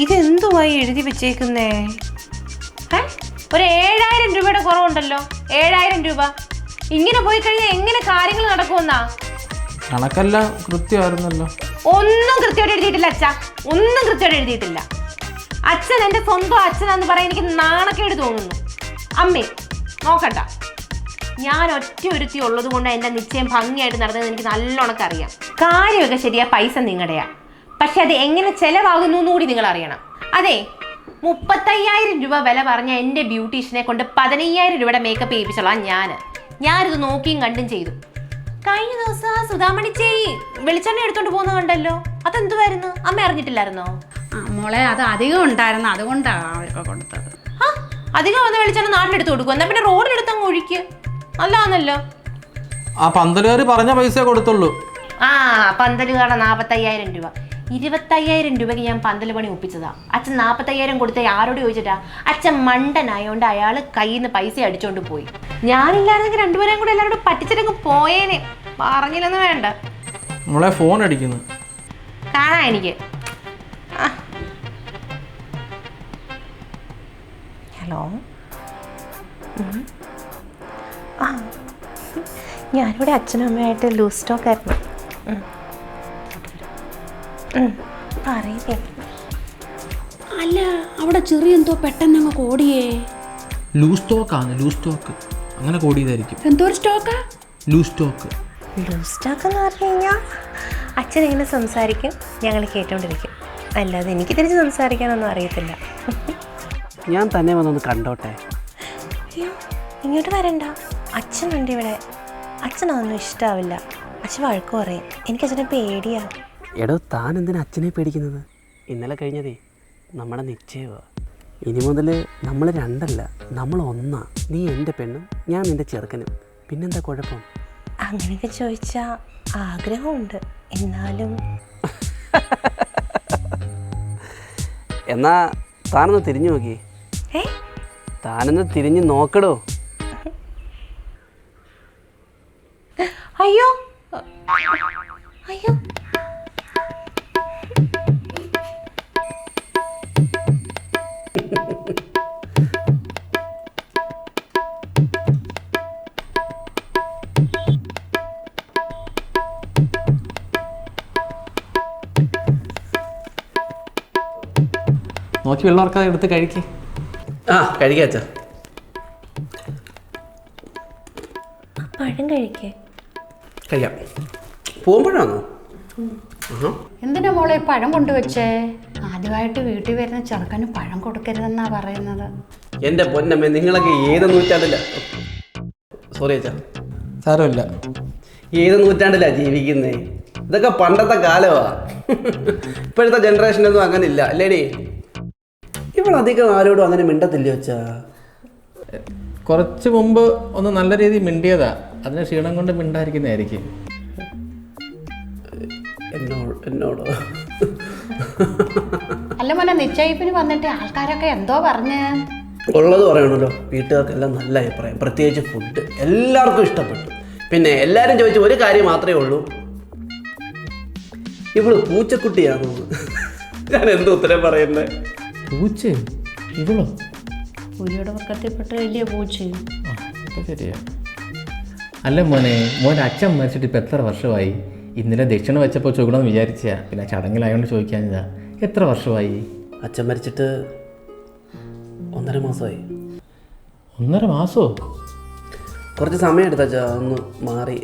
ഇതെന്തുവായി എഴുതി വെച്ചേക്കുന്നേ? ഒരു 7000 രൂപയുടെ കുറവുണ്ടല്ലോ. 7000 രൂപ. ഇങ്ങനെ പോയി കഴിഞ്ഞാൽ എങ്ങനെ കാര്യങ്ങൾ നടക്കുമെന്നാ? കണക്കല്ല കൃത്യമായിരുന്നല്ലോ. ഒന്നും കൃത്യമായിട്ട് എഴുതിയിട്ടില്ല അച്ഛാ, ഒന്നും കൃത്യമായിട്ട് എഴുതിയിട്ടില്ല. അച്ഛൻ എൻ്റെ സ്വന്തം അച്ഛനാന്ന് പറയാൻ എനിക്ക് നാണക്കേട് തോന്നുന്നു. അമ്മേ നോക്കണ്ട, ഞാൻ ഒറ്റ ഒരുത്തി ഉള്ളത് കൊണ്ട് എൻ്റെ നിശ്ചയം ഭംഗിയായിട്ട് നടന്നത് എനിക്ക് നല്ലോണക്ക് അറിയാം. കാര്യമൊക്കെ ശരിയാ, പൈസ നിങ്ങളുടെയാ. പക്ഷെ അത് എങ്ങനെ ചെലവാകുന്നു കൂടി നിങ്ങൾ അറിയണം. അതെ, 35,000 രൂപ വില പറഞ്ഞ എൻ്റെ ബ്യൂട്ടീഷ്യനെ കൊണ്ട് 15,000 രൂപയുടെ മേക്കപ്പ് ചെയ്യിപ്പിച്ചോളാം ഞാനിത് നോക്കിയും കണ്ടും ചെയ്തു. കഴിഞ്ഞ ദിവസം സുധാമണി ചേച്ചി വെളിച്ചെണ്ണ എടുത്തോണ്ട് പോകുന്ന കണ്ടല്ലോ, അതെന്തുവായിരുന്നു? അമ്മ അറിഞ്ഞിട്ടില്ലായിരുന്നോ? മോളെ അത് അധികം ഉണ്ടായിരുന്നു, അതുകൊണ്ടാണ് അവർക്ക് കൊടുത്തത്. അധികം വന്ന വെളിച്ചെണ്ണ നാട്ടിലെടുത്ത് കൊടുക്കും, എന്നാ പിന്നെ റോഡിലെടുത്ത് അങ്ങ് ഒഴിക്ക്. നല്ലതാണല്ലോ. ആ പന്തലുകാർ പറഞ്ഞ പൈസ കൊടുത്തുള്ളൂ. പന്തലുകാരുടെ 45,000 രൂപ. 25,000 രൂപയ്ക്ക് ഞാൻ പന്തൽ പണി ഒപ്പിച്ചതാ. അച്ഛൻ 45,000 കൊടുത്ത ആരോട് ചോദിച്ചിട്ടാ? അച്ഛൻ മണ്ടനായോണ്ട് അയാൾ കയ്യിൽ നിന്ന് പൈസ അടിച്ചോണ്ട് പോയി. ഞാനില്ലായിരുന്നെങ്കിൽ രണ്ടുപേരെയും കൂടെ എല്ലാവരോടും പറ്റിച്ചിട്ടങ്ങ് പോയേനെ. പറഞ്ഞില്ലെന്ന് വേണ്ട. നമ്മളെ ഫോൺ അടിക്കുന്നു, കാണാ എനിക്ക്. ഹലോ, ഞാനിവിടെ അച്ഛനും അമ്മയായിട്ട് ലൂസ് സ്റ്റോക്ക് ആയിരുന്നു. പറയേ. അല്ല, അവിടെ ചെറിയ എന്തോ പെട്ടെന്ന് അങ്ങ് കോടിയേ. ലൂസ് സ്റ്റോക്കാണ്, ലൂസ് സ്റ്റോക്ക്. അങ്ങനെ കോടിയതായിരിക്കും. എന്തോ ഒരു സ്റ്റോക്കാ? Loose stock. ലൂസ് സ്റ്റോക്ക് എന്ന് പറഞ്ഞു കഴിഞ്ഞാൽ അച്ഛൻ ഇങ്ങനെ സംസാരിക്കും, ഞങ്ങൾ കേട്ടോണ്ടിരിക്കും. അല്ലാതെ എനിക്ക് തിരിച്ച് സംസാരിക്കാനൊന്നും അറിയത്തില്ല. ഞാൻ തന്നെ വന്നൊന്ന് കണ്ടോട്ടെ. അയ്യോ, ഇങ്ങോട്ട് വരണ്ട. അച്ഛനുണ്ട് ഇവിടെ. അച്ഛനതൊന്നും ഇഷ്ടാവില്ല. അച്ഛൻ വഴക്ക് പറയും. എനിക്ക് അച്ഛനെ പേടിയാ. എടോ, താൻ എന്തിനാ അച്ഛനെ പേടിക്കുന്നത്? ഇന്നലെ കഴിഞ്ഞതേ നമ്മുടെ നിശ്ചയമാണ്. ഇനി മുതൽ നമ്മൾ രണ്ടല്ല, നമ്മൾ ഒന്നാ. നീ എൻ്റെ പെണ്ണും ഞാൻ നിൻ്റെ ചെറുക്കനും. പിന്നെന്താ കുഴപ്പം? അങ്ങനെയൊക്കെ ചോദിച്ചാൽ ആഗ്രഹമുണ്ട്, എന്നാലും. എന്നാ താനൊന്ന് തിരിഞ്ഞു നോക്കി. താനൊന്ന് തിരിഞ്ഞ് നോക്കടോ. അയ്യോ അയ്യോ, നോക്കി വെള്ളമൊക്കെ എടുത്ത് കഴിക്കേ. കഴിക്കാച്ച. പഴം കഴിക്കേ. കഴിക്കാം. പോകുമ്പോഴാണോ? എന്തിനാ മോളെ പഴം കൊണ്ടുവച്ചേ? ആദ്യമായിട്ട് വീട്ടിൽ വരുന്ന ചെറുക്കന് പഴം കൊടുക്കരുതെന്നാ പറയുന്നത്. എൻ്റെ പൊന്നമ്മേ, നിങ്ങളൊക്കെ ഏത് നൂറ്റാണ്ടില്ല? സോറി അച്ഛാ, സാരമില്ല. ഏത് നൂറ്റാണ്ടിലാ ജീവിക്കുന്നേ? ഇതൊക്കെ പണ്ടത്തെ കാലമാ. ഇപ്പോഴത്തെ ജനറേഷനൊന്നും അങ്ങനെ ഇല്ല അല്ലേടി? ഇവളധികം ആരോടും അങ്ങനെ മിണ്ടത്തില്ല വെച്ചാ. കുറച്ച് മുമ്പ് ഒന്ന് നല്ല രീതിയിൽ മിണ്ടിയതാ, അതിന് ക്ഷീണം കൊണ്ട് മിണ്ടായിരിക്കുന്നതായിരിക്കും. എന്നോടോ? അല്ല മോനെ, നിശ്ചയിപ്പിന് വന്നിട്ട് ആൾക്കാരൊക്കെ എന്തോ പറഞ്ഞ്? ഉള്ളത് പറയണല്ലോ, വീട്ടുകാർക്കെല്ലാം നല്ല അഭിപ്രായം. പ്രത്യേകിച്ച് ഫുഡ് എല്ലാവർക്കും ഇഷ്ടപ്പെട്ടു. പിന്നെ എല്ലാവരും ചോദിച്ച ഒരു കാര്യം മാത്രമേ ഉള്ളൂ, ഇവള് പൂച്ചക്കുട്ടിയാണോ? ഞാൻ എന്ത് ഉത്തരം പറയുന്നത്? പൂച്ച ഇവളോ? പുലിയുടെ വർക്കത്തിൽപ്പെട്ട വലിയ പൂച്ചയും. ശരിയാ. അല്ല മോൻ്റെ അച്ഛൻ മരിച്ചിട്ട് ഇപ്പം എത്ര വർഷമായി? ഇന്നലെ ദക്ഷിണ വെച്ചപ്പോൾ ചോദിക്കണമെന്ന് വിചാരിച്ചാ, പിന്നെ ചടങ്ങിലായതുകൊണ്ട് ചോദിക്കാഞ്ഞതാ. എത്ര വർഷമായി? അച്ഛൻ മരിച്ചിട്ട് 1.5 മാസമായി. 1.5 മാസമോ? കുറച്ച് സമയം എടുത്തു അച്ഛാ, ഒന്ന് മാറി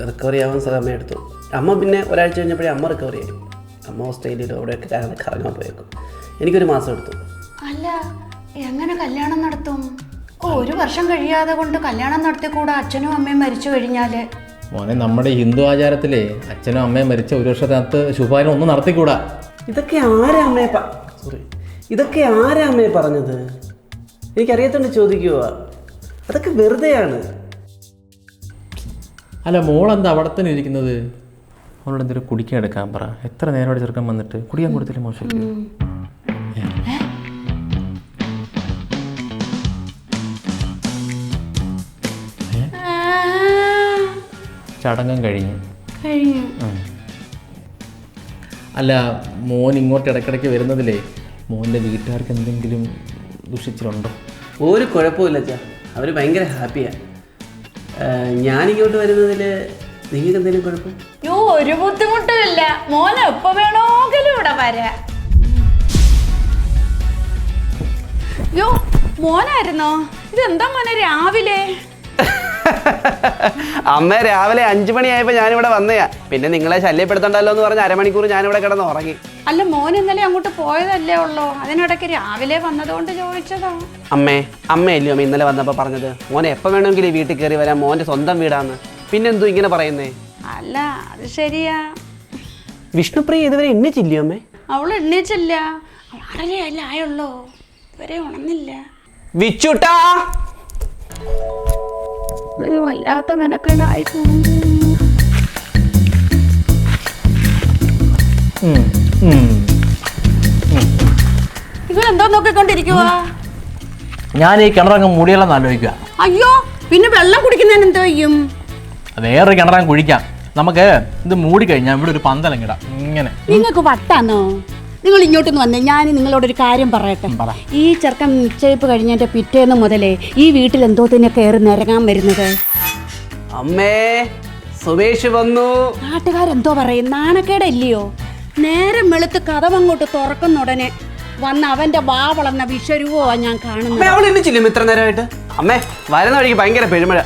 റിക്കവറി ആവാൻ സമയമെടുത്തു. അമ്മ പിന്നെ ഒരാഴ്ച കഴിഞ്ഞപ്പോഴേ അമ്മ റിക്കവറി ആയി. അമ്മ ഓസ്ട്രേലിയയിലും അവിടെയൊക്കെ കറങ്ങാൻ പോയേക്കും. എനിക്കൊരു മാസം എടുത്തു. അല്ല, എങ്ങനെ കല്യാണം നടത്തും? 1 വർഷം കഴിയാതെ കൊണ്ട് കല്യാണം നടത്തിക്കൂടാ അച്ഛനും അമ്മയും മരിച്ചു കഴിഞ്ഞാല്? മോനെ, നമ്മുടെ ഹിന്ദു ആചാരത്തിലെ അച്ഛനും അമ്മയും മരിച്ച 1 വർഷത്തിനകത്ത് ശുഭാരം ഒന്നും നടത്തിക്കൂടാ. ഇതൊക്കെ ആരാ അമ്മയെ പറഞ്ഞത്? എനിക്കറിയത്തോണ്ട് ചോദിക്കുക. അതൊക്കെ വെറുതെയാണ്. അല്ല, മോളെന്താ അവിടെ തന്നെ ഇരിക്കുന്നത്? അവളോട് എന്തെങ്കിലും കുടിക്കാൻ എടുക്കാൻ പറ. എത്ര നേരം ചെറുക്കൻ വന്നിട്ട് കുടിക്കാൻ കൊടുത്തില്ല? മോശം. ചടങ്ങും കഴിഞ്ഞു. അല്ല, മോൻ ഇങ്ങോട്ട് ഇടയ്ക്കിടയ്ക്ക് വരുന്നതിലേ മോൻ്റെ വീട്ടുകാർക്ക് എന്തെങ്കിലും ദുഷിച്ചിട്ടുണ്ടോ? ഒരു കുഴപ്പമില്ല അച്ഛാ, അവർ ഭയങ്കര ഹാപ്പിയാണ്. ഞാനിങ്ങോട്ട് വരുന്നതിൽ നിങ്ങൾക്ക് എന്തെങ്കിലും കുഴപ്പം? ഒരു ബുദ്ധിമുട്ടുമില്ല. മോനെ എപ്പോ വേണമെങ്കിലും ഇവിടെ വരാ. മോനായിരുന്നോ? ഇതെന്താ മോനെ രാവിലെ? അമ്മ രാവിലെ 5 മണിയായപ്പോൾ ഞാനിവിടെ വന്നയാ. പിന്നെ നിങ്ങളെ ശല്യപ്പെടുത്തണ്ടല്ലോ എന്ന് പറഞ്ഞ് അരമണിക്കൂർ ഞാനിവിടെ കിടന്ന് ഉറങ്ങി. അല്ല, മോൻ ഇന്നലെ അങ്ങോട്ട് പോയതല്ലേ ഉള്ളൂ, അതിനിടയ്ക്ക് രാവിലെ വന്നതുകൊണ്ട് ചോദിച്ചതാ. അമ്മയല്ലയോ അമ്മ ഇന്നലെ വന്നപ്പോൾ പറഞ്ഞത് മോനെ എപ്പോൾ വേണമെങ്കിലും വീട്ടിൽ കയറി വരാം, മോൻ്റെ സ്വന്തം വീടാന്ന്. പിന്നെന്തോ ഇങ്ങനെ പറയുന്നേ? അല്ല, അത് ശരിയാ. വിഷ്ണുപ്രിയ ഇതുവരെ എണ്ണിച്ചില്ലയോ അമ്മേ? അവൾ എണ്ണീച്ചില്ല. 6:30 ആയുള്ളൂ, ഇതുവരെ ഉണർന്നില്ല. വിച്ചുട്ടാ, വല്ലാത്ത നിനക്കുണ്ടായിരുന്നു. ഇവരെന്തോ നോക്കിക്കൊണ്ടിരിക്കുവാ? ഞാൻ ഈ കിണറങ്ങ് മൂടിയെല്ലാം ആലോചിക്കുക. അയ്യോ, പിന്നെ വെള്ളം കുടിക്കുന്നതിന് എന്തോ ചെയ്യും? വേറൊരു കിണറങ്ങ് കുഴിക്കാം. നമുക്ക് ഇത് മൂടിക്കഴിഞ്ഞാൽ ഇവിടെ ഒരു പന്തലങ്ങിടാം. ഇങ്ങനെ നിങ്ങൾക്ക് വട്ടാന്നോ? നിങ്ങൾ ഇങ്ങോട്ടൊന്ന് വന്നേ, ഞാൻ നിങ്ങളോടൊരു കാര്യം പറയട്ടെ. ഈ ചെറുക്കൻ നിശ്ചയിപ്പ് കഴിഞ്ഞതിന്റെ പിറ്റേന്ന് മുതലേ ഈ വീട്ടിൽ എന്തോ തന്നെ കയറി നിരങ്ങാൻ വരുന്നത്. അമ്മേ, സുമേഷ് വന്നു. നാട്ടുകാരെന്തോ പറയും, നാണക്കേടല്ലയോ? നേരം വെളുത്ത് കഥവങ്ങോട്ട് തുറക്കുന്ന ഉടനെ വന്ന് അവന്റെ വാ വളർന്ന വിഷരുവോ ഞാൻ കാണുന്നത്. അവൾ എണ്ണിച്ചില്ലേ ഇത്ര നേരമായിട്ട്? അമ്മേ, വരുന്ന വഴിക്ക് ഭയങ്കര പെരുമഴ.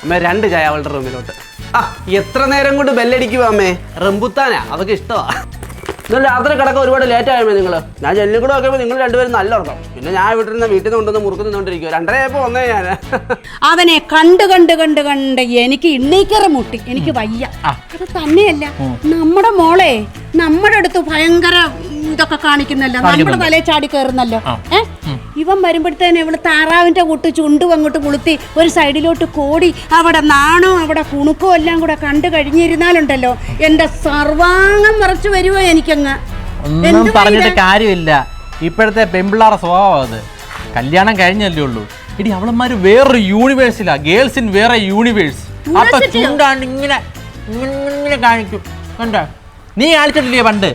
അമ്മേ, 2 ചായ അവളുടെ റൂമിലോട്ട്. എത്ര നേരം കൊണ്ട് ബെല്ലടിക്കുവാ അമ്മേ? റംബുത്താനാ അവൾക്ക് ഇഷ്ടമാ. നിങ്ങൾ രാത്രി കിടക്കാൻ ഒരുപാട് ലേറ്റ് ആയമേ നിങ്ങൾ. ഞാൻ ജെല്ലും കൂടെ നോക്കിയപ്പോൾ നിങ്ങൾ രണ്ടുപേരും നല്ല ഉറക്കം. പിന്നെ ഞാൻ വീട്ടിൽ നിന്ന് കൊണ്ടുവന്ന് മുറുക്ക് നിന്നോണ്ടിരിക്കുക. 2:30 ആയപ്പോൾ വന്നേ ഞാൻ. അവനെ കണ്ട് എനിക്ക് ഇണ്ണീക്കറ മുട്ടി, എനിക്ക് വയ്യ. അത് തന്നെയല്ല, നമ്മുടെ മോളെ നമ്മുടെ അടുത്ത് ഭയങ്കര ഇതൊക്കെ കാണിക്കുന്നല്ലോ, നമ്മുടെ തലയിൽ ചാടി കയറുന്നല്ലോ. ഇവൻ വരുമ്പോഴത്തേനെ ഇവള് താറാവിന്റെ കൂട്ട് ചുണ്ടും അങ്ങോട്ട് പുളുത്തി ഒരു സൈഡിലോട്ട് കോടി അവിടെ നാണോ അവിടെ കുണുക്കോ എല്ലാം കൂടെ കണ്ടു കഴിഞ്ഞിരുന്നാലുണ്ടല്ലോ എന്റെ സർവാംഗം മറച്ചു വരുവോ എനിക്കങ്ങ്. ഒന്നും പറഞ്ഞിട്ട് കാര്യമില്ല. ഇപ്പോഴത്തെ പെമ്പിള്ളാറ സ്വഭാവം അത്. കല്യാണം കഴിഞ്ഞല്ലേ ഉള്ളൂ. ഇനി അവളന്മാര് വേറൊരു യൂണിവേഴ്സിലാ, ഗേൾസ് ഇൻ വേറെ യൂണിവേഴ്സ്. അപ്പൊ ചുണ്ടാണ്ട് ഇങ്ങനെ ഇങ്ങനെ കാണിക്കും. കണ്ടോ? നീ കാണിച്ചിട്ടില്ലേ പണ്ട്?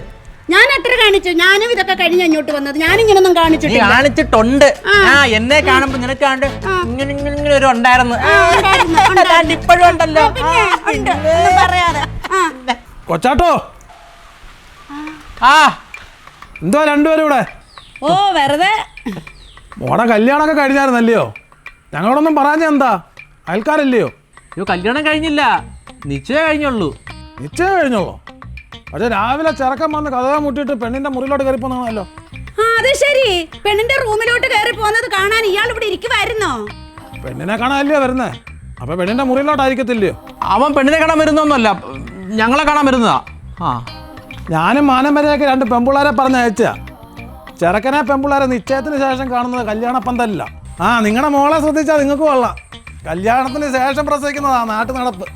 ഞാൻ എത്ര കാണിച്ചു? ഞാനും ഇതൊക്കെ കഴിഞ്ഞ് അങ്ങോട്ട് വന്നത്. ഞാനിങ്ങനൊന്നും കാണിച്ചിട്ടുണ്ട്. എന്നെ കാണുമ്പോ നിനക്കാണ്ട് ഇങ്ങനെ ഇങ്ങനെ ഒരു ഉണ്ടായിരുന്നു. ഇപ്പോഴും ഉണ്ടല്ലോ. കൊച്ചാട്ടോ, എന്തോ രണ്ടുപേരും ഇവിടെ? ഓ, വെറുതെ. മോടെ കല്യാണമൊക്കെ കഴിഞ്ഞായിരുന്നല്ലയോ? ഞങ്ങളോടൊന്നും പറയാഞ്ഞ എന്താ? അയൽക്കാരല്ലയോ? കല്യാണം കഴിഞ്ഞില്ല, നിശ്ചയം കഴിഞ്ഞുള്ളൂ. നിശ്ചയം കഴിഞ്ഞോളൂ? പക്ഷെ രാവിലെ ചെറുക്കൻ വന്ന് കഥ മുട്ടിയിട്ട് പെണ്ണിന്റെ മുറിയിലോട്ട് കയറി പോന്നാണല്ലോ. അത് ശരി, പെണ്ണിന്റെ റൂമിലോട്ട് കയറി പോകുന്നത് കാണാൻ ഇയാൾ ഇവിടെ ഇരിക്കുവായിരുന്നോ? പെണ്ണിനെ കാണാനല്ലയോ വരുന്നേ? അപ്പൊ പെണ്ണിന്റെ മുറിയിലോട്ടായിരിക്കത്തില്ലയോ? അവൻ പെണ്ണിനെ കാണാൻ വരുന്നൊന്നുമല്ല, ഞങ്ങളെ കാണാൻ വരുന്നതാ. ഞാനും മാനം വരെയൊക്കെ 2 പെമ്പിള്ളാരെ പറഞ്ഞയച്ചാ. ചെറുക്കനെ പെമ്പിള്ളാരെ നിശ്ചയത്തിന് ശേഷം കാണുന്നത് കല്യാണ പന്തല്ല. നിങ്ങളുടെ മോളെ ശ്രദ്ധിച്ചാൽ നിങ്ങൾക്ക് കൊള്ളാം. കല്യാണത്തിന് ശേഷം പ്രസവിക്കുന്നതാ നാട്ടു നടപ്പ്.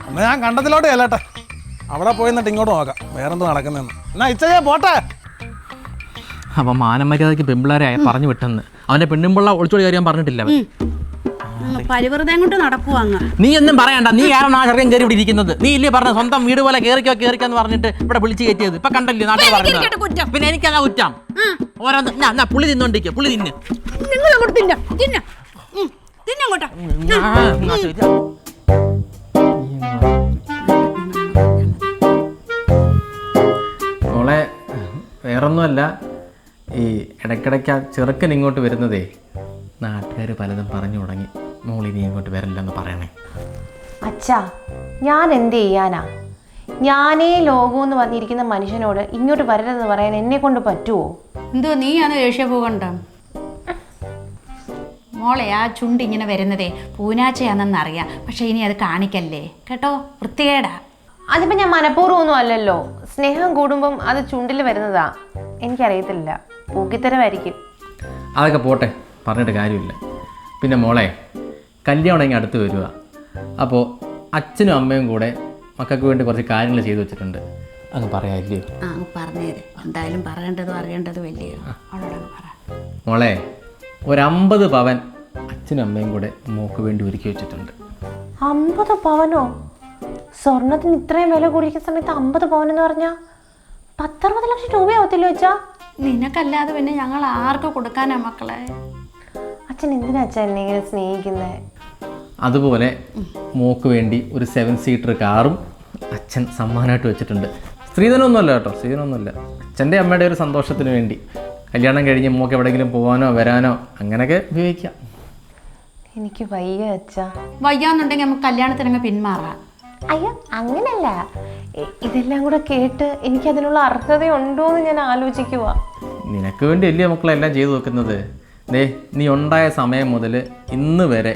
എന്നാ ഞാൻ കണ്ടതിലോട്ട് ചെല്ലട്ടെ, അവിടെ പോയി എന്നിട്ട് ഇങ്ങോട്ട് നോക്കാം വേറെന്തോ നടക്കുന്നതെന്ന്. എന്നാ ഇച്ചയെ പോട്ടെ. അപ്പൊ മാനമര്യാദക്ക് പെമ്പിള്ളാരെ പറഞ്ഞു വിട്ടെന്ന്. അവന്റെ പെണ്ണുമ്പിള്ള ഒളിച്ചോടി കാര്യം പറഞ്ഞിട്ടില്ല. പരിവൃതം കൊണ്ട് നടക്കുവാങ്ങ. നീ ഒന്നും പറയണ്ട. നീ ആരാണ് ആ ചെറുക്കൻ കയറി ഇവിടെ ഇരിക്കുന്നത്? നീ ഇല്ലേ പറഞ്ഞ സ്വന്തം വീട് പോലെ കേറിക്കോന്ന് പറഞ്ഞിട്ട് ഇവിടെ വിളിച്ച് കയറ്റിയത്? ഇപ്പൊ കണ്ടല്ലേ നാട്ടിൽ പറഞ്ഞത്. പിന്നെ എനിക്കതാ കുറ്റം. ഓരോന്ന് പുളി തിന്നോണ്ടിരിക്കുക. പുളി തിന്ന് നിങ്ങൾ അങ്ങോട്ട് തിന്നങ്ങോട്ടാ. മോളെ, വേറൊന്നുമല്ല, ഈ ഇടയ്ക്കിടയ്ക്ക് ആ ചെറുക്കൻ ഇങ്ങോട്ട് വരുന്നതേ നാട്ടുകാർ പലതും പറഞ്ഞു തുടങ്ങി. മോളിനി ഇങ്ങോട്ട് വരില്ലെന്ന് പറയണേ. അച്ഛാ, ഞാൻ എന്ത് ചെയ്യാനാ? ഞാനേ ലോകമെന്ന് പറഞ്ഞിരിക്കുന്ന മനുഷ്യനോട് ഇങ്ങോട്ട് വരരുതെന്ന് പറയാൻ എന്നെ കൊണ്ട് പറ്റുമോ? എന്തോ നീയാണ് ദേഷ്യ പോകണ്ട മോളെ. ആ ചുണ്ട് ഇങ്ങനെ വരുന്നതേ പൂനാച്ചയാണെന്നറിയാം, പക്ഷെ ഇനി അത് കാണിക്കല്ലേ കേട്ടോ, വൃത്തികേടാ. അതിപ്പോൾ ഞാൻ മനഃപൂർവ്വമൊന്നും അല്ലല്ലോ. സ്നേഹം കൂടുമ്പം അത് ചുണ്ടിൽ വരുന്നതാ. എനിക്കറിയത്തില്ല, പൂക്കിത്തരമായിരിക്കും. അതൊക്കെ പോട്ടെ, പറഞ്ഞിട്ട് കാര്യമില്ല. പിന്നെ മോളെ, കല്യാണം ഇങ്ങനെ അടുത്ത് വരിക. അപ്പോൾ അച്ഛനും അമ്മയും കൂടെ മക്കൾക്ക് വേണ്ടി കുറച്ച് കാര്യങ്ങൾ ചെയ്തു വെച്ചിട്ടുണ്ട്. അങ്ങ് പറയാമല്ലോ? പറഞ്ഞേരെ, എന്തായാലും പറയേണ്ടതും അറിയേണ്ടതും വലിയ. മോളെ, ഒരു 50 പവൻ അച്ഛനും അമ്മയും കൂടെ മോക്ക് വേണ്ടി ഒരുക്കി വെച്ചിട്ടുണ്ട്. 50 പവനോ? സ്വർണത്തിന് ഇത്രയും വില കൂടിയിരിക്കുന്ന സമയത്ത് 50 പവൻ എന്ന് പറഞ്ഞാൽ 10-60 ലക്ഷം രൂപയാവത്തില്ലോ വെച്ചാ? നിനക്കല്ലാതെ പിന്നെ ഞങ്ങൾ ആർക്ക് കൊടുക്കാനാ മക്കളെ? അച്ഛൻ എന്തിനാ അച്ഛൻ എന്നെ ഇങ്ങനെ സ്നേഹിക്കുന്നത്? അതുപോലെ മോക്ക് വേണ്ടി ഒരു 7 സീറ്റർ കാറും അച്ഛൻ സമ്മാനമായിട്ട് വെച്ചിട്ടുണ്ട്. സ്ത്രീധനമൊന്നുമല്ല കേട്ടോ, സ്ത്രീധനമൊന്നുമല്ല. അച്ഛൻ്റെ അമ്മയുടെ ഒരു സന്തോഷത്തിന് വേണ്ടി കല്യാണം കഴിഞ്ഞ് മോക്ക് എവിടെയെങ്കിലും പോകാനോ വരാനോ അങ്ങനെയൊക്കെ ഉപയോഗിക്കാം. എനിക്ക് വയ്യ അച്ഛാ. വയ്യാന്നുണ്ടെങ്കിൽ നമുക്ക് കല്യാണത്തിനങ്ങ് പിന്മാറാം. അയ്യോ അങ്ങനല്ല, ഇതെല്ലാം കൂടെ കേട്ട് എനിക്കതിനുള്ള അർഹതയുണ്ടോ എന്ന് ഞാൻ ആലോചിക്കുക. നിനക്ക് വേണ്ടി അല്ലേ മക്കളെല്ലാം ചെയ്തു വെക്കുന്നത്. ദേ നീ ഉണ്ടായ സമയം മുതൽ ഇന്ന് വരെ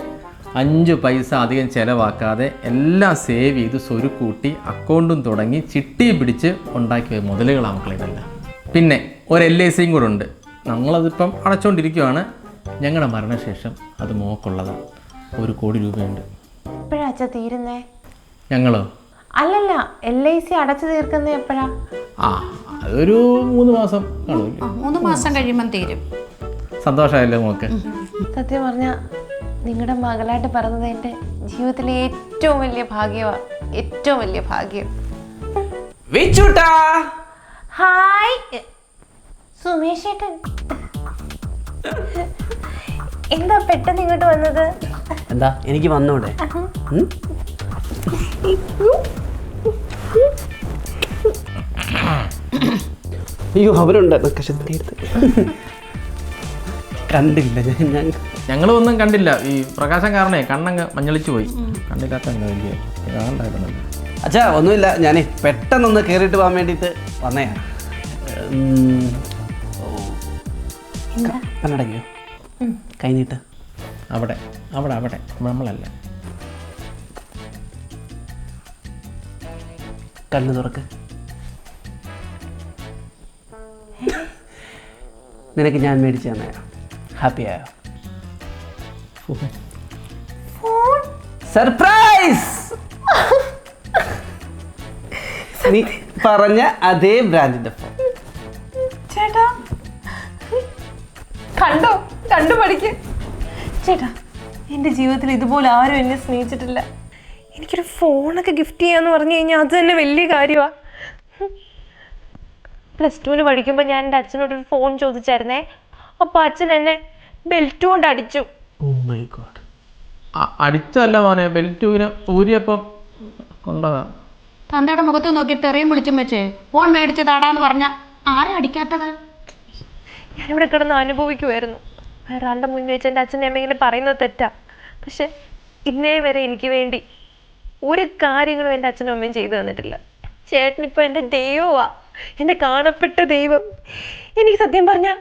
5 പൈസ അധികം ചിലവാക്കാതെ എല്ലാം സേവ് ചെയ്ത് സ്വരുക്കൂട്ടി അക്കൗണ്ടും തുടങ്ങി ചിട്ടി പിടിച്ച് ഉണ്ടാക്കിയ മുതലുകളാണ് മക്കളെ ഇതെല്ലാം. പിന്നെ ഒരു LICയും കൂടെ ഉണ്ട്. ഞങ്ങളതിപ്പം അടച്ചുകൊണ്ടിരിക്കുകയാണ്. ഞങ്ങളുടെ മരണശേഷം അത് മോക്കുള്ളതാണ്. 1 കോടി രൂപയുണ്ട്. എപ്പോഴാ അച്ഛാ തീരുന്നേ? ഞങ്ങളോ? അല്ലല്ല, LIC അടച്ചു തീർക്കുന്നത് എപ്പോഴാ? അതൊരു 3 മാസം കാണുമല്ലോ. 3 മാസം കഴിയുമ്പം തീരും. സന്തോഷമായല്ലോ മോക്ക്? സത്യം പറഞ്ഞാൽ നിങ്ങളുടെ മകളായിട്ട് പറഞ്ഞത് എൻ്റെ ജീവിതത്തിലെ ഏറ്റവും വലിയ ഭാഗ്യമാണ്. ഏറ്റവും വലിയ ഭാഗ്യം. ഹായ് സുമേഷ് ഏട്ടൻ, എന്താ പെട്ടെന്ന് ഇങ്ങോട്ട് വന്നത്? എന്താ എനിക്ക് വന്നൂടെ? അയ്യോ അവരുണ്ട്. കണ്ടില്ല ഞാൻ. ഞങ്ങളൊന്നും കണ്ടില്ല. ഈ പ്രകാശം കാരണേ കണ്ണങ്ങ് മഞ്ഞളിച്ചു പോയി. കണ്ടില്ലാത്ത വലിയ കാണണ്ടായിരുന്നല്ലോ. അച്ഛാ ഒന്നുമില്ല, ഞാനേ പെട്ടെന്നൊന്ന് കയറിയിട്ട് പോകാൻ വേണ്ടിയിട്ട് വന്നതാണ്. കണ്ണടയ്ക്കോ? കഴിഞ്ഞിട്ട് അവിടെ അവിടെ അവിടെ നമ്മളല്ല. കണ്ണ് തുറക്ക്. നിനക്ക് ഞാൻ മേടിച്ചു തന്നെ. ഹാപ്പിയായോ? സർപ്രൈസ്! നീ പറഞ്ഞ അതേ ബ്രാൻഡിന്റെ ഫോൺ. ചേട്ടാ കണ്ടു പഠിക്ക്. ചേട്ടാ എൻ്റെ ജീവിതത്തിൽ ഇതുപോലെ ആരും എന്നെ സ്നേഹിച്ചിട്ടില്ല. എനിക്കൊരു ഫോണൊക്കെ ഗിഫ്റ്റ് ചെയ്യാന്ന് പറഞ്ഞു കഴിഞ്ഞാൽ അത് തന്നെ വലിയ കാര്യമാണ്. +2 പഠിക്കുമ്പോൾ ഞാൻ എൻ്റെ അച്ഛനോടൊരു ഫോൺ ചോദിച്ചായിരുന്നേ. അപ്പോൾ അച്ഛൻ എന്നെ ബെൽറ്റ് കൊണ്ട് അടിച്ചു. അടിച്ചല്ല മോനെ, ബെൽറ്റ് ഊരിയപ്പം കൊണ്ടതാ. തന്തയുടെ മുഖത്ത് നോക്കി തെറിയും വിളിച്ചും വെച്ച് ഫോൺ മേടിച്ച് താടാന്ന് പറഞ്ഞ ആരും അടിക്കാത്തത്? ഞാനിവിടെ കിടന്ന് അനുഭവിക്കുമായിരുന്നു. വേറെ ആളുടെ മുന്നിൽ വെച്ച് എൻ്റെ അച്ഛൻ്റെ അമ്മ ഇങ്ങനെ പറയുന്നത് തെറ്റാ. പക്ഷെ ഇന്നേ വരെ എനിക്ക് വേണ്ടി ഒരു കാര്യങ്ങളും എൻ്റെ അച്ഛനും അമ്മയും ചെയ്തു തന്നിട്ടില്ല. ചേട്ടനിപ്പോൾ എൻ്റെ ദൈവമാ, എൻ്റെ കാണപ്പെട്ട ദൈവം. എനിക്ക് സത്യം പറഞ്ഞാൽ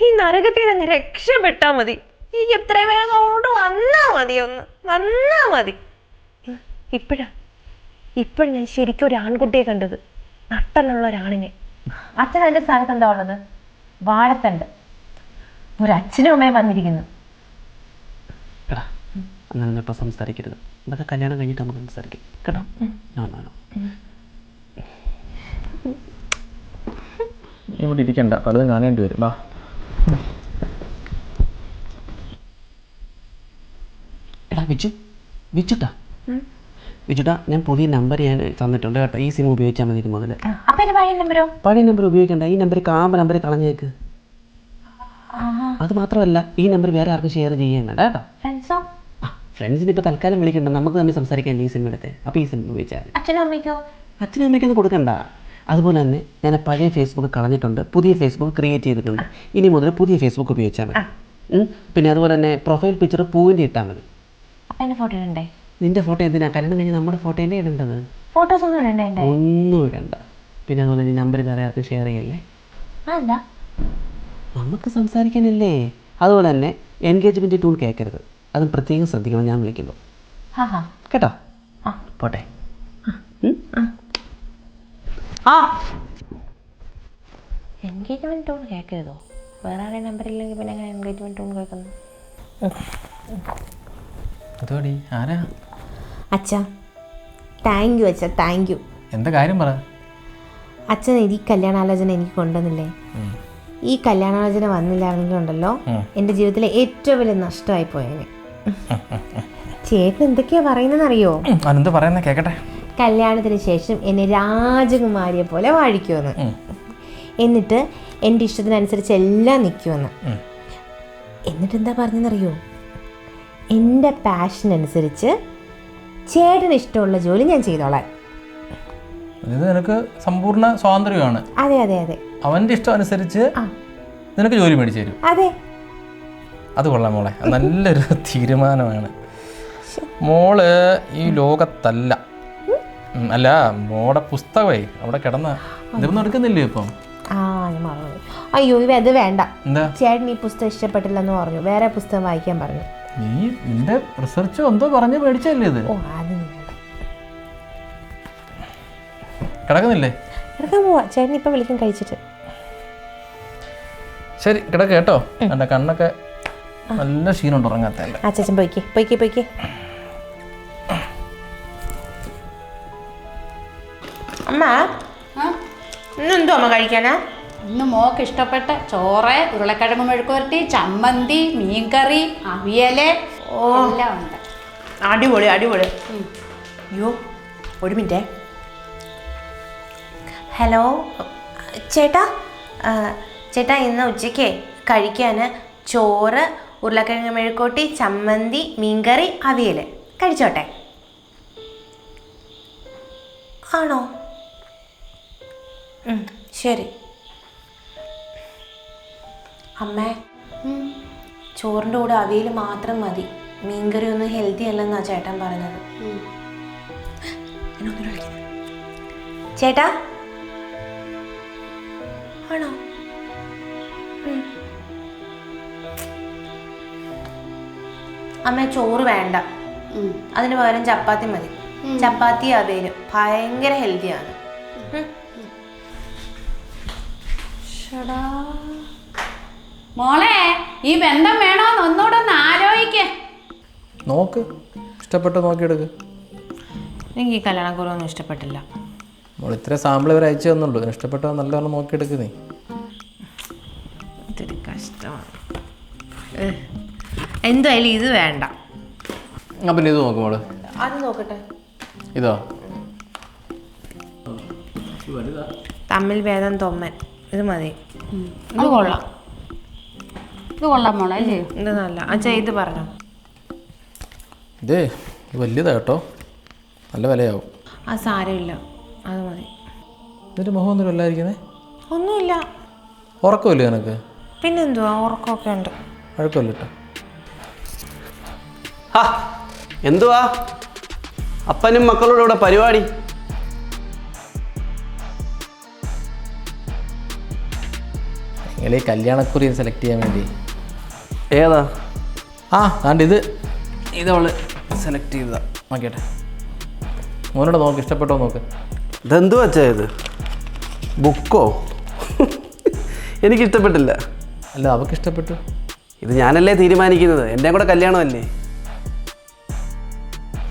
ഈ നരകത്തിൽ നിന്ന് രക്ഷപ്പെട്ടാൽ മതി. ഈ എത്രയും വേഗം അങ്ങോട്ട് വന്നാ മതി. ഇപ്പോഴും ഞാൻ ശരിക്കും ഒരു ആൺകുട്ടിയെ കണ്ടത്, നട്ടലുള്ള ഒരാണിനെ. അച്ഛൻ അതിൻ്റെ സ്ഥാനത്ത് എന്താ ഉള്ളത്? വാഴത്തണ്ട്. ഒരു അച്ഛനും അമ്മയും വന്നിരിക്കുന്നു. എടാ അങ്ങനെ ഇപ്പം സംസാരിക്കരുത്. ഇതൊക്കെ കല്യാണം കഴിഞ്ഞിട്ട് നമുക്ക് സംസാരിക്കാം കേട്ടോ. ഇവിടെ ഇരിക്കണ്ട, പലതും കാണേണ്ടി വരും. വാ. എടാ വിജുട്ടാ ഞാൻ പുതിയ നമ്പർ ഞാൻ തന്നിട്ടുണ്ട് കേട്ടോ. ഈ സിം ഉപയോഗിച്ചാൽ മതി മുതൽ. പഴയ നമ്പർ ഉപയോഗിക്കണ്ട. ഈ നമ്പർ നമ്പർ കളഞ്ഞേക്ക്. അത് മാത്രമല്ല ഈ നമ്പർ വേറെ ആർക്കും ഷെയർ ചെയ്യേണ്ട കേട്ടോ. ഫ്രണ്ട്സിന് ഇപ്പോൾ തൽക്കാലം വിളിക്കണ്ട, നമുക്ക് തമ്മിൽ സംസാരിക്കാൻ ഈ സിം എടുത്തേ. അപ്പോൾ ഈ സിം ഉപയോഗിച്ചാൽ അച്ഛനും അമ്മയ്ക്കൊന്നും കൊടുക്കണ്ട. അതുപോലെ തന്നെ ഞാൻ പഴയ ഫേസ്ബുക്ക് കളഞ്ഞിട്ടുണ്ട്, പുതിയ ഫേസ്ബുക്ക് ക്രിയേറ്റ് ചെയ്തിട്ടുണ്ട്. ഇനി മുതൽ പുതിയ ഫേസ്ബുക്ക് ഉപയോഗിച്ചാൽ മതി. പിന്നെ അതുപോലെ തന്നെ പ്രൊഫൈൽ പിക്ചർ പൂവിൻ്റെ ഇട്ടാൽ മതി. ഫോട്ടോ ഇടണ്ടേ? നിന്റെ ഫോട്ടോ എന്തിനാ? കല്യാണം കഴിഞ്ഞ് നമ്മുടെ ഫോട്ടോയല്ലേ ഇടേണ്ടത്. ഫോട്ടോസ് ഒന്നും ഇടണ്ടേ? ഒന്നും ഇടണ്ട. പിന്നെ അതുപോലെ ഈ നമ്പർ വേറെ ആർക്കും ഷെയർ ചെയ്യല്ലേ. നമുക്ക് സംസാരിക്കാനല്ലേ. അതുപോലെ തന്നെ എൻഗേജ്മെൻറ്റ് ടൂൺ കേൾക്കരുത്, അതും പ്രത്യേകം ശ്രദ്ധിക്കണം ഞാൻ വിളിക്കുമ്പോൾ കേട്ടോ. പോട്ടെ. എൻഗേജ്മെന്റ് ടൂൺ കേൾക്കരുതോ? വേറെ ആരുടെ നമ്പർ ഇല്ലെങ്കിൽ പിന്നെ ഞാൻ എൻഗേജ്മെന്റ് ടൂൺ കേൾക്കുന്നു. ആരാ? അച്ഛാ താങ്ക് യു അച്ഛാ, താങ്ക് യു. എന്താ കാര്യം പറ. അച്ഛൻ ഈ കല്യാണാലോചന എനിക്ക് കൊണ്ടുവന്നില്ലേ? ഈ കല്യാണാലോചന വന്നില്ലായിരുന്നെങ്കിലുണ്ടല്ലോ എൻ്റെ ജീവിതത്തിലെ ഏറ്റവും വലിയ നഷ്ടമായി പോയേനെ. ചേട്ടൻ എന്തൊക്കെയാ പറയുന്നതെന്നറിയോ? എന്താ പറയുന്നത് കേക്കട്ടെ. കല്യാണത്തിന് ശേഷം എന്നെ രാജകുമാരിയെ പോലെ വാഴിക്കുമെന്ന്. എന്നിട്ട് എൻ്റെ ഇഷ്ടത്തിനനുസരിച്ച് എല്ലാം നിൽക്കുമെന്ന്. എന്നിട്ട് എന്താ പറഞ്ഞെന്നറിയോ, എൻ്റെ പാഷനനുസരിച്ച് ചേട്ടന് ഇഷ്ടമുള്ള ജോലി ഞാൻ ചെയ്തോളാം. അതായത് നിനക്ക് സമ്പൂർണ്ണ സ്വാതന്ത്ര്യമാണ്. അതെ അതെ അതെ, അവൻ്റെ ഇഷ്ടം അനുസരിച്ച് നിനക്ക് ജോലി മേടിച്ചു തരും. അതെ. അത് കൊള്ളാം മോളെ, നല്ലൊരു തീരുമാനമാണ്. മോള് ഈ ലോകത്തല്ല. അല്ല, മോടെ പുസ്തകമേ അവിടെ കിടന്ന ഇതൊന്നും എടുക്കുന്നില്ലേ ഇപ്പം? ഞാൻ മറന്നു. അയ്യോ ഇത് വേണ്ട. എന്താ ചേട്ടൻ ഈ പുസ്തകം ഇഷ്ടപ്പെട്ടില്ലെന്ന് പറഞ്ഞു, വേറെ പുസ്തകം വായിക്കാൻ പറഞ്ഞു. നീ നിന്റെ റിസർച്ചോ എന്തോ പറഞ്ഞ് മേടിച്ചല്ലേ ഇത്? ഓ അത് കിടക്കുന്നില്ലേ? കിടക്കാൻ പോവാ, ചേട്ടൻ ഇപ്പം വിളിക്കും കഴിച്ചിട്ട്. ശരി കിടക്ക് കേട്ടോ, എൻ്റെ കണ്ണൊക്കെ നല്ല ക്ഷീണമുണ്ട് ഉറങ്ങാത്ത. അച്ഛൻ പൊയ്ക്ക് പൊയ്ക്ക് പൊയ്ക്ക്. അമ്മ ഇന്നെന്തോ അമ്മ കഴിക്കാനാ? ഇന്ന് മോക്ക് ഇഷ്ടപ്പെട്ട ചോറ്, ഉരുളക്കിഴങ്ങ് മെഴുക്കുവരട്ടി, ചമ്മന്തി, മീൻകറി, അവിയല് എല്ലാം ഉണ്ട്. അടിപൊളി അടിപൊളി. അയ്യോ ഒരു മിനിറ്റേ. ഹലോ ചേട്ടാ, ചേട്ടാ ഇന്ന് ഉച്ചയ്ക്ക് കഴിക്കാൻ ചോറ്, ഉരുളക്കിഴങ്ങ് മെഴുക്കോട്ടി, ചമ്മന്തി, മീൻകറി, അവിയൽ കഴിച്ചോട്ടെ? ആണോ? ശരി. അമ്മേ, ചോറിൻ്റെ കൂടെ അവിയൽ മാത്രം മതി, മീൻകറി ഒന്നും ഹെൽത്തി അല്ലെന്നാ ചേട്ടൻ പറഞ്ഞത്. ചേട്ടാ ആണോ? അമ്മ ചോറ് വേണ്ട, അതിന് പകരം ചപ്പാത്തി മതി. ചപ്പാത്തി അവിയലും ഭയങ്കര ഹെൽത്തിയാണ്. മോളെ ഈ ബന്ധം വേണോന്ന് ഒന്നുകൂടെ ഒന്ന് ആലോചിക്കേ. നോക്ക്, ഇഷ്ടപ്പെട്ട് നോക്കിയെടുക്ക്. എനിക്ക് ഈ കല്യാണക്കുറവൊന്നും ഇഷ്ടപ്പെട്ടില്ല. മോൾ ഇത്ര സാമ്പിൾ ഇവർ അയച്ചു തന്നുള്ളൂ, ഇഷ്ടപ്പെട്ടോ നല്ലവണ്ണം നോക്കിയെടുക്ക്. നീ ഇതൊരു കഷ്ടമാണ്. എന്തായാലും ഇത് വേണ്ട. അപ്പം ഇത് നോക്ക് മോള്. അത് നോക്കട്ടെ. ഇതോ? തമ്മിൽ ഭേദം തൊമ്മൻ, ഇത് മതി. ഇത് കൊള്ളാം. ഇത് കൊള്ളാം മോളെ അല്ലേ? ഇത് നല്ല. അച്ഛാ ഇത് പറഞ്ഞോ. ഇത് വലിയതാ കേട്ടോ, നല്ല വിലയാവും. ആ സാരമില്ല, അത് മതി. ഇതിൻ്റെ മുഖം ഒന്നും അല്ലായിരിക്കുന്നേ? ഒന്നുമില്ല. ഉറക്കമില്ല നിനക്ക്? പിന്നെന്തുവാ, ഉറക്കമൊക്കെ ഉണ്ട്. വഴക്കമില്ല കേട്ടോ. ഹാ, എന്തുവാ അപ്പനും മക്കളോട് ഇവിടെ പരിപാടി? നിങ്ങൾ ഈ കല്യാണക്കുറി സെലക്ട് ചെയ്യാൻ വേണ്ടി. ഏതാ? ആണ്ട് ഇതവള് സെലക്ട് ചെയ്തതാ. നോക്കിയട്ടെ, മോനോട് നോക്ക്, ഇഷ്ടപ്പെട്ടോ നോക്ക്. ഇതെന്തു വച്ചാ ഇത്? ബുക്കോ? എനിക്കിഷ്ടപ്പെട്ടില്ല. അല്ല, അവൾക്ക് ഇഷ്ടപ്പെട്ടു. ഇത് ഞാനല്ലേ തീരുമാനിക്കുന്നത്, എൻ്റെ കൂടെ കല്യാണമല്ലേ.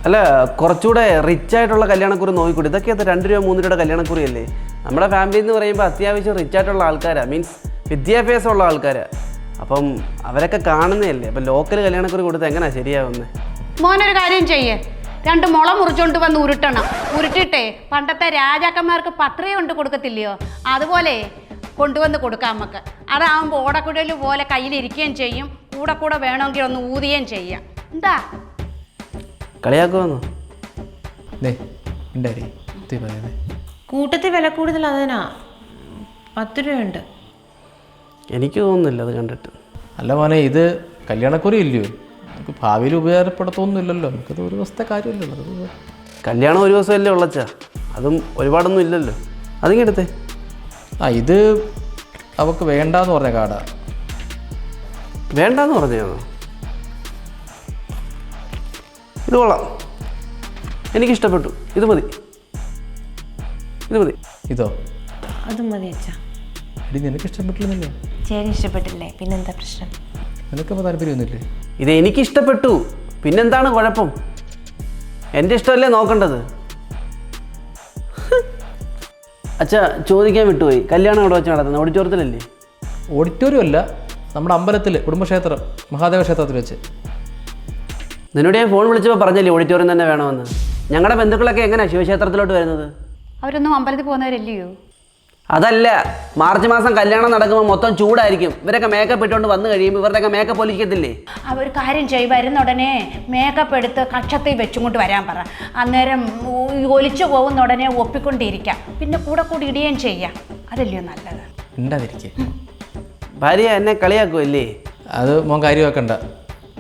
അല്ല, കുറച്ചുകൂടെ റിച്ച് ആയിട്ടുള്ള കല്യാണക്കുറി നോക്കിക്കൂടി. ഇതൊക്കെ അത് 2 രൂപ 3 രൂപയുടെ കല്യാണക്കുറി അല്ലേ? നമ്മുടെ ഫാമിലി എന്ന് പറയുമ്പോൾ അത്യാവശ്യം റിച്ച് ആയിട്ടുള്ള ആൾക്കാരാണ്, മീൻസ് വിദ്യാഭ്യാസമുള്ള ആൾക്കാരാണ്. അപ്പം അവരൊക്കെ കാണുന്നതല്ലേ. അപ്പം ലോക്കൽ കല്യാണക്കുറി കൊടുത്താൽ എങ്ങനെയാണ് ശരിയാവുന്നത്? മോനൊരു കാര്യം ചെയ്യേ, 2 മുള മുറിച്ചോണ്ട് വന്ന് ഉരുട്ടണം. ഉരുട്ടിട്ടേ പണ്ടത്തെ രാജാക്കന്മാർക്ക് പത്രിക കൊണ്ട് കൊടുക്കത്തില്ലയോ, അതുപോലെ കൊണ്ടുവന്ന് കൊടുക്കാം നമുക്ക്. അതാവുമ്പോൾ ഓടക്കുഴൽ പോലെ കയ്യിലിരിക്കുകയും ചെയ്യും, കൂടെ വേണമെങ്കിൽ ഒന്ന് ഊതുകയും ചെയ്യാം. എന്താ കളിയാക്കുമെന്നോ? കൂട്ടത്തിൽ വില കൂടുതൽ അതിനാ, 10 രൂപയുണ്ട്. എനിക്ക് തോന്നുന്നില്ല അത് കണ്ടിട്ട്. അല്ല മോനെ, ഇത് കല്യാണക്കുറി ഇല്ലയോ, നമുക്ക് ഭാവിയിൽ ഉപകാരപ്പെടുത്തൊന്നുമില്ലല്ലോ. നമുക്കത് ഒരു ദിവസത്തെ കാര്യമില്ലല്ലോ. കല്യാണം ഒരു ദിവസമല്ലേ ഉള്ളച്ചാ, അതും ഒരുപാടൊന്നും ഇല്ലല്ലോ. അതിങ്ങെടുത്തേ. ഇത് അവൾക്ക് വേണ്ടാന്ന് പറഞ്ഞ കാർഡാ. വേണ്ടാന്ന് പറഞ്ഞാണോ? ഇത് കൊള്ളാം, എനിക്കിഷ്ടപ്പെട്ടു. ഇത് മതി, ഇത് മതി. ഇതോ? അതും മതി അച്ഛാ. എടി, നിനക്ക് ഇഷ്ടപ്പെട്ടില്ലെന്നല്ലോ. ചേട്ടൻ ഇഷ്ടപ്പെട്ടില്ലേ, പിന്നെന്താ പ്രശ്നം? നിനക്കപ്പോൾ താല്പര്യമൊന്നുമില്ലേ? ഇത് എനിക്കിഷ്ടപ്പെട്ടു, പിന്നെന്താണ് കുഴപ്പം? എൻ്റെ ഇഷ്ടമല്ലേ നോക്കേണ്ടത്. അച്ഛാ, ചോദിക്കാൻ വിട്ടുപോയി, കല്യാണം എവിടെ വെച്ച് നടത്തുന്നത്? ഓഡിറ്റോറിയത്തിലല്ലേ? ഓഡിറ്റോറിയം അല്ല, നമ്മുടെ അമ്പലത്തിൽ, കുടുംബക്ഷേത്രം, മഹാദേവ ക്ഷേത്രത്തിൽ വെച്ച്. നിന്നോട് ഞാൻ ഫോൺ വിളിച്ചപ്പോൾ പറഞ്ഞല്ലേ ഓഡിറ്റോറിയം തന്നെ വേണമെന്ന്. ഞങ്ങളുടെ ബന്ധുക്കളൊക്കെ എങ്ങനെയാണ് ശിവക്ഷേത്രത്തിലോട്ട് വരുന്നത്? അവരൊന്നും അമ്പലത്തിൽ പോകുന്നവരല്ലയോ? അതല്ല, മാർച്ച് മാസം കല്യാണം നടക്കുമ്പോൾ മൊത്തം ചൂടായിരിക്കും. ഇവരൊക്കെ മേക്കപ്പ് ഇട്ടുകൊണ്ട് വന്നു കഴിയുമ്പോൾ ഇവരുടെയൊക്കെ മേക്കപ്പ് ഒലിക്കത്തില്ലേ? അവർ കാര്യം വരുന്ന ഉടനെ മേക്കപ്പ് എടുത്ത് കക്ഷത്തിൽ വെച്ചുകൊണ്ട് വരാൻ പറ. അന്നേരം ഒലിച്ചു പോകുന്ന ഉടനെ ഒപ്പിക്കൊണ്ടിരിക്കാം. പിന്നെ കൂടെ കൂടി ഇടുകയും ചെയ്യാം. അതല്ലയോ നല്ലത്. ഉണ്ടാതിരിക്കേ. ഭാര്യ എന്നെ കളിയാക്കുമല്ലേ? അത് മോൻ കാര്യമാക്കണ്ട.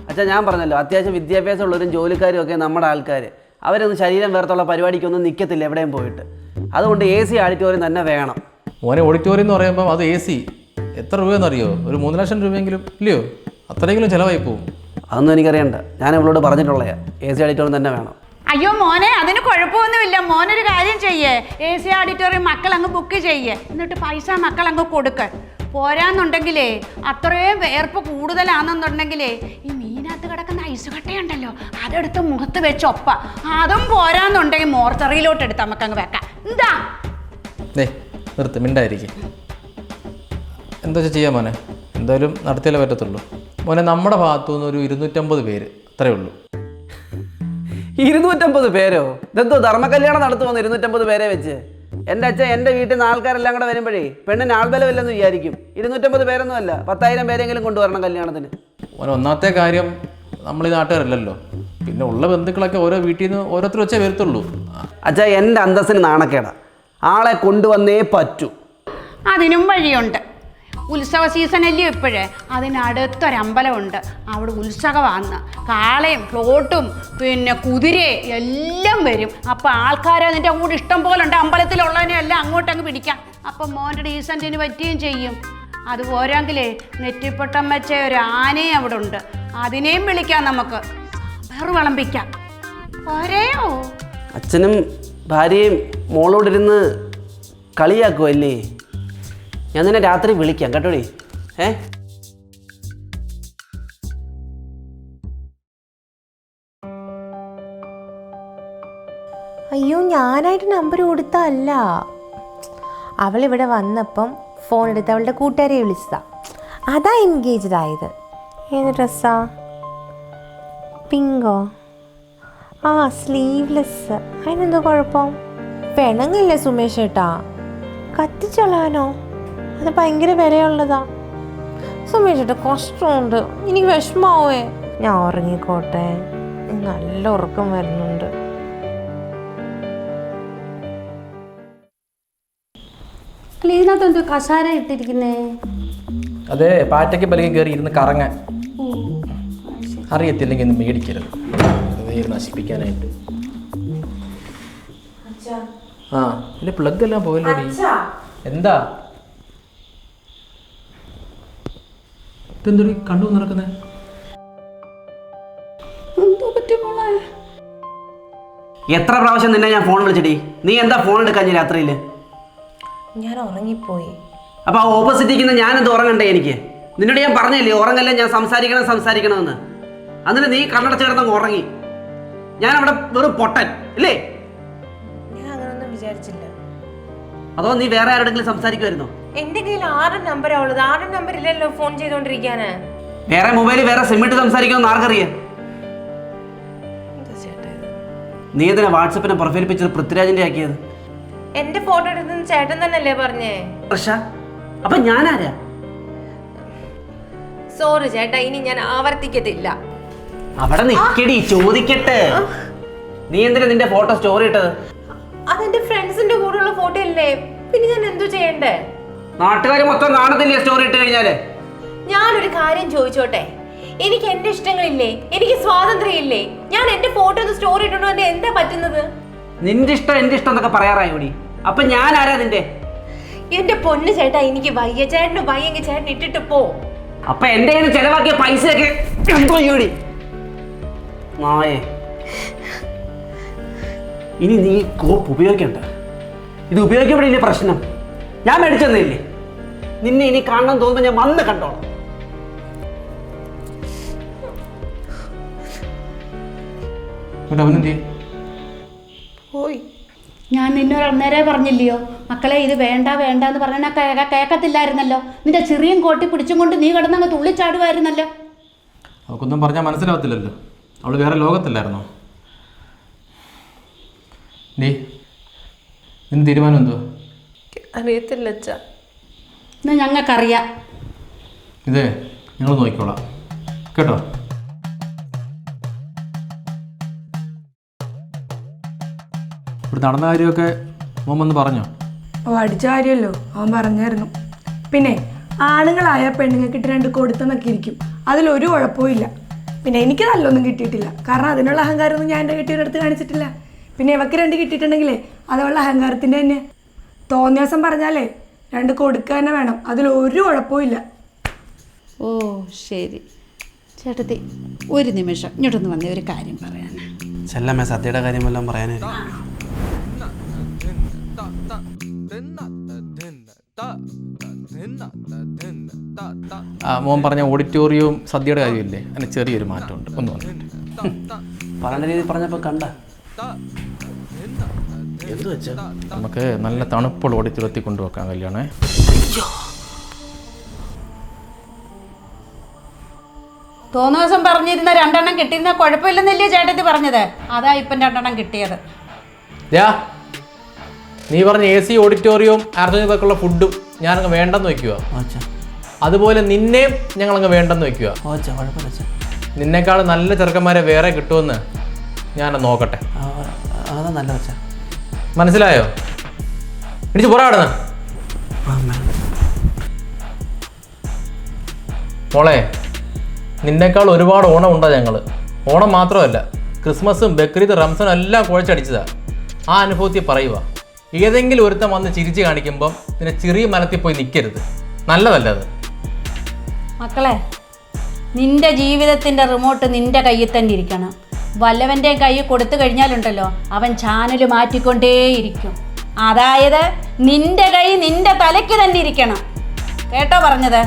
അച്ഛാ, ഞാൻ പറഞ്ഞല്ലോ, അത്യാവശ്യം വിദ്യാഭ്യാസമുള്ളവരും ജോലിക്കാരും ഒക്കെ നമ്മുടെ ആൾക്കാർ. അവരൊന്നും ശരീരം വേർത്തുള്ള പരിപാടിക്കൊന്നും നിൽക്കത്തില്ല എവിടെയും പോയിട്ട്. അതുകൊണ്ട് AC ഓഡിറ്റോറിയം തന്നെ വേണം. മോനെ ഓഡിറ്റോറിയം എന്ന് പറയുമ്പോൾ അത് AC എത്ര രൂപയെന്നറിയോ? ഒരു 3 ലക്ഷം രൂപയെങ്കിലും ഇല്ലയോ? അത്രയെങ്കിലും ചിലവായി പോവും. അതൊന്നും എനിക്കറിയണ്ട. ഞാൻ ഇവളോട് പറഞ്ഞിട്ടുള്ളയാ, AC ഓഡിറ്റോറിയം തന്നെ വേണം. അയ്യോ മോനെ, അതിന് കുഴപ്പമൊന്നുമില്ല. മോനൊരു കാര്യം ചെയ്യേ, AC ഓഡിറ്റോറിയം മക്കൾ അങ്ങ് ബുക്ക് ചെയ്യേ. എന്നിട്ട് പൈസ മക്കൾ അങ്ങ് കൊടുക്ക. പോരാന്നുണ്ടെങ്കിലേ, അത്രയും വേർപ്പ് കൂടുതലാണെന്നുണ്ടെങ്കിലേ, ഈ മീനകത്ത് കിടക്കുന്ന ഐസ് കട്ടയുണ്ടല്ലോ, അതെടുത്ത് മുഖത്ത് വെച്ച് ഒപ്പ. അതും പോരാന്നുണ്ടെങ്കിൽ മോർച്ചറിയിലോട്ട് എടുത്ത് നമുക്കങ്ങ് വെക്കാം. എന്താ നിർത്ത്, മിണ്ടായിരിക്കും. എന്താ ചെയ്യാൻ മോനെ? എന്തായാലും നടത്തിയാലേ പറ്റത്തുള്ളൂ. മോനെ, നമ്മുടെ ഭാഗത്തു നിന്ന് ഒരു 250 പേര്, അത്രയേ ഉള്ളൂ. 250 പേരോ? ഇതെന്തോ ധർമ്മകല്യാണം നടത്തുമെന്ന് 250 പേരെ വെച്ച്? എൻ്റെ അച്ഛൻ എൻ്റെ വീട്ടിൽ നിന്ന് ആൾക്കാരെല്ലാം കൂടെ വരുമ്പോഴേ പെണ്ണിന് ആൾബലമില്ലെന്ന് വിചാരിക്കും. 250 പേരൊന്നും അല്ല, 10,000 പേരെങ്കിലും കൊണ്ടുവരണം കല്യാണത്തിന്. മോനെ, ഒന്നാമത്തെ കാര്യം നമ്മൾ ഈ നാട്ടുകാരല്ലല്ലോ. പിന്നെ ഉള്ള ബന്ധുക്കളൊക്കെ ഓരോ വീട്ടിൽ നിന്ന് ഓരോരുത്തർ വെച്ചേ വരത്തുള്ളൂ. അച്ഛാ, എൻ്റെ അന്തസ്സിന് നാണക്കേടാ. ആളെ കൊണ്ടുവന്നേ പറ്റൂ. അതിനും വഴിയുണ്ട്. ഉത്സവ സീസണല്ലേ ഇപ്പോഴേ. അതിനടുത്തൊരമ്പലമുണ്ട്, അവിടെ ഉത്സവമാണ്. കാളയും ഫ്ലോട്ടും പിന്നെ കുതിരയും എല്ലാം വരും. അപ്പം ആൾക്കാർ അതിൻ്റെ കൂടെ ഇഷ്ടം പോലെ ഉണ്ട്. അമ്പലത്തിലുള്ളതിനെ എല്ലാം അങ്ങോട്ടങ്ങ് പിടിക്കാം. അപ്പം മോൻ്റെ ഡീസൻറ്റിന് പറ്റുകയും ചെയ്യും. അത് പോരാങ്കിലേ, നെറ്റിപ്പട്ടം വെച്ച ഒരു ആനയും അവിടെ ഉണ്ട്, അതിനെയും വിളിക്കാം. നമുക്ക് വേറെ വിളമ്പിക്കാം. പോരെയോ? അച്ഛനും ഭാര്യയും മോളോടിരുന്ന് കളിയാക്കുമല്ലേ? ഞാൻ നിന്നെ രാത്രി വിളിക്കാം കേട്ടോടി. അയ്യോ, ഞാനായിട്ട് നമ്പർ കൊടുത്തല്ല. അവളിവിടെ വന്നപ്പം ഫോൺ എടുത്ത് അവളുടെ കൂട്ടുകാരെ വിളിച്ചതാ. അതാ എൻഗേജ്ഡ് ആയത്. ഏത് ഡ്രസ്സാ? പിങ്കോ? ആ, സ്ലീവ്ലെസ്. അതിനെന്തോ കുഴപ്പം? പെണങ്ങല്ലേ സുമേഷ് ഏട്ടാ? കത്തിച്ചളാനോ? അത് ഭയങ്കര വിലയുള്ളതാ. സുമേഷ് ഏട്ടാ, കഷ്ടമുണ്ട്. എനിക്ക് വിഷമാവേ. ഞാൻ ഉറങ്ങിക്കോട്ടെ, നല്ല ഉറക്കം വരുന്നുണ്ട്. ഇതിനകത്ത് എന്തോ കസാര ഇട്ടിരിക്കുന്നേ? അതെ, പാറ്റയ്ക്ക് പലകെ കയറി ഇരുന്ന് കറങ്ങാൻ. അറിയത്തില്ലെങ്കിൽ ഒന്ന് മേടിക്കരുത്, നശിപ്പിക്കാനായിട്ട്. ആ, ഇതിന്റെ പ്ലഗ് എല്ലാം പോയല്ലോ. എന്താ ഇതെന്തൊരു കണ്ടു നടക്കുന്നേ? എത്ര പ്രാവശ്യം നിന്നെ ഞാൻ ഫോൺ വിളിച്ചിടി? നീ എന്താ ഫോൺ എടുക്കാഞ്ഞ രാത്രിയിൽ? ഞാൻ ഉറങ്ങിപ്പോയി. അപ്പൊ ആ ഓപ്പോസിറ്റിരിക്കുന്ന ഞാനെന്ത് ഉറങ്ങണ്ടേ? എനിക്ക് നിന്നോട് ഞാൻ പറഞ്ഞില്ലേ ഉറങ്ങല്ലേ, ഞാൻ സംസാരിക്കണമെന്ന്. എന്നിട്ട് നീ കണ്ണടച്ച് കിടന്നങ്ങ് ഉറങ്ങി. ഞാൻ അവിടെ വെറും പൊട്ടൻ അല്ലേ? ഞാൻ അങ്ങനൊന്നും വിചാരിച്ചില്ല. അതോ നീ വേറെ ആരോടെങ്കിലും സംസാരിക്കുമായിരുന്നോ? എന്റെ കയ്യിൽ 6 നമ്പറാ ഉള്ളത്. 6 നമ്പർ ഇല്ലല്ലോ ഫോൺ ചെയ്തോണ്ടിരിക്കാന്. വേറെ മൊബൈലിൽ വേറെ സിമ്മിട്ട് സംസാരിക്കുമെന്ന് ആർക്കറിയാം? നീ എന്തിനാ വാട്സപ്പിനെ പ്രൊഫൈൽ പിക്ചർ പൃഥ്വിരാജിന്റെ ആക്കിയത്? എന്റെ ഫോട്ടോ എടുത്തെന്ന് ചേട്ടൻ തന്നെയല്ലേ പറഞ്ഞേ? അപ്പൊ ഞാനാരാ? സോറി ചേട്ടാ, ഇനി ഞാൻ ആവർത്തിക്കത്തില്ല. അവിടെ നിക്കടി, ചോദിക്കട്ടെ. നീ എന്തിനാ നിന്റെ ഫോട്ടോ സ്റ്റോറി ഇട്ടത്? അതെന്റെ ഫ്രണ്ട്സിന്റെ കൂടെയുള്ള ഫോട്ടോ അല്ലേ, പിന്നെ ഞാൻ എന്തോ ചെയ്യണ്ടേ? നാട്ടുകാർ മൊത്തം കാണത്തില്ലേ സ്റ്റോറി ഇട്ട് കഴിഞ്ഞാല്? ഞാനൊരു കാര്യം ചോദിച്ചോട്ടെ, എനിക്ക് എന്റെ ഇഷ്ടങ്ങളില്ലേ? എനിക്ക് സ്വാതന്ത്ര്യം ഇല്ലേ? ഞാൻ എന്റെ ഫോട്ടോ സ്റ്റോറി ഇട്ടുകൊണ്ട് എന്താ പറ്റുന്നത്? നിന്റെ ഇഷ്ടം എന്റെ ഇഷ്ടം എന്നൊക്കെ പറയാറായി കൂടി. അപ്പൊ ഞാൻ ആരാ നിന്റെ? എന്റെ പൊന്ന് ചേട്ടാ, എനിക്ക് വയ്യ. ചേട്ടന് വയ്യെങ്കിൽ ചേട്ടൻ ഇട്ടിട്ട് പോ. അപ്പൊ എന്റെ കയ്യിൽ ചെലവാക്കിയ പൈസയൊക്കെ എന്തോ ചെയ്യൂടി നായേ. ഇനി നീ കോപ്പ് ഉപയോഗിക്കണ്ട. ഇത് ഉപയോഗിക്കപ്പെടില്ലേ പ്രശ്നം? ഞാൻ മേടിച്ചെന്നില്ലേ? നിന്നെ ഇനി കാണണം തോന്നുമ്പോ ഞാൻ വന്ന് കണ്ടോളാം. ഞാൻ നിന്നോട് അന്നേരെ പറഞ്ഞില്ലയോ മക്കളെ, ഇത് വേണ്ട വേണ്ട എന്ന് പറഞ്ഞാൽ കേൾക്കത്തില്ലായിരുന്നല്ലോ. നിന്റെ ചെറിയ കോട്ടി പിടിച്ചും കൊണ്ട് നീ കിടന്നങ്ങ് തുള്ളിച്ചാടുമായിരുന്നല്ലോ. അവൾക്കൊന്നും പറഞ്ഞാൽ മനസ്സിലാവത്തില്ലല്ലോ, അവൾ വേറെ ലോകത്തില്ലായിരുന്നോ? നിന്റെ തീരുമാനം എന്തുവാ? അറിയത്തില്ല അച്ഛ. എന്നാ ഞങ്ങൾക്കറിയാം. ഇതേ ഞങ്ങൾ നോക്കിക്കോളാം കേട്ടോ. ഇവിടെ നടന്ന കാര്യമൊക്കെ മോൻ വന്ന് പറഞ്ഞോ? അടിച്ച കാര്യമല്ലോ അവൻ പറഞ്ഞായിരുന്നു. പിന്നെ ആണുങ്ങളായ പെണ്ണുങ്ങൾക്കിട്ട് 2 കൊടുത്തെന്നൊക്കെ ഇരിക്കും, അതിലൊരു കുഴപ്പവും ഇല്ല. പിന്നെ എനിക്ക് നല്ലൊന്നും കിട്ടിയിട്ടില്ല, കാരണം അതിനുള്ള അഹങ്കാരമൊന്നും ഞാൻ എൻ്റെ കെട്ടിയുടെ അടുത്ത് കാണിച്ചിട്ടില്ല. പിന്നെ ഇവക്ക് 2 കിട്ടിയിട്ടുണ്ടെങ്കിലേ അതുള്ള അഹങ്കാരത്തിൻ്റെ തന്നെ. തോന്നിയ ദിവസം പറഞ്ഞാലേ 2 കൊടുക്കുക തന്നെ വേണം, അതിലൊരു കുഴപ്പവും ഇല്ല. ഓ ശരി ചേട്ടത്തി, ഒരു നിമിഷം ഇങ്ങോട്ടൊന്ന് വന്നേ, ഒരു കാര്യം പറയാൻ. ചെല്ലമ്മേ, സദ്യയുടെ കാര്യം വല്ലതും പറയാനായിരിക്കും. മോൻ പറഞ്ഞ ഓഡിറ്റോറിയവും സദ്യയുടെ കാര്യമില്ലേ, അതിന് ചെറിയൊരു മാറ്റമുണ്ട്. ഒന്ന് വന്നിട്ട് പറഞ്ഞ രീതി പറഞ്ഞപ്പോൾ കണ്ട എന്ത് വെച്ചാ നമുക്ക് നല്ല തണുപ്പുള്ള ഓഡിറ്റോറിയത്തിൽ കൊണ്ടുവെക്കാം കല്യാണേ. തോന്നിയ ദിവസം പറഞ്ഞിരുന്ന 2 കിട്ടിയിരുന്ന കുഴപ്പമില്ലെന്നല്ലേ ചേട്ടത്തി പറഞ്ഞത്? അതാ ഇപ്പം 2 കിട്ടിയത്. നീ പറഞ്ഞ AC ഓഡിറ്റോറിയവും ആർജനൊക്കെയുള്ള ഫുഡും ഞാനങ്ങ് വേണ്ടെന്ന് വയ്ക്കുക. അതുപോലെ നിന്നെയും ഞങ്ങളങ്ങ് വേണ്ടെന്ന് വയ്ക്കുക. നിന്നേക്കാൾ നല്ല ചെറുക്കന്മാരെ വേറെ കിട്ടുമെന്ന് ഞാൻ നോക്കട്ടെ. അതാ നല്ല വെച്ചാ. മനസ്സിലായോ? ഇടിച്ച് പുറപ്പെടുന്ന മോളെ, നിന്നേക്കാൾ ഒരുപാട് ഓണം ഉണ്ടോ ഞങ്ങൾ. ഓണം മാത്രമല്ല, ക്രിസ്മസും ബക്രീദ് റംസാനും എല്ലാം കുഴച്ചടിച്ചതാ. ആ അനുഭവത്തിൽ പറയുക. ഏതെങ്കിലും ഒരുത്തം വന്ന് ചിരിച്ച് കാണിക്കുമ്പം നിന്നെ ചെറിയ മലത്തിൽ പോയി നിൽക്കരുത്, നല്ലതല്ല അത്. മക്കളെ, നിന്റെ ജീവിതത്തിൻ്റെ റിമോട്ട് നിന്റെ കയ്യിൽ തന്നെ ഇരിക്കണം. വല്ലവൻ്റെ കൈ കൊടുത്തു കഴിഞ്ഞാലുണ്ടല്ലോ, അവൻ ചാനൽ മാറ്റിക്കൊണ്ടേയിരിക്കും. അതായത് നിന്റെ കൈ നിന്റെ തലയ്ക്ക് തന്നെ ഇരിക്കണം. കേട്ടോ പറഞ്ഞത്?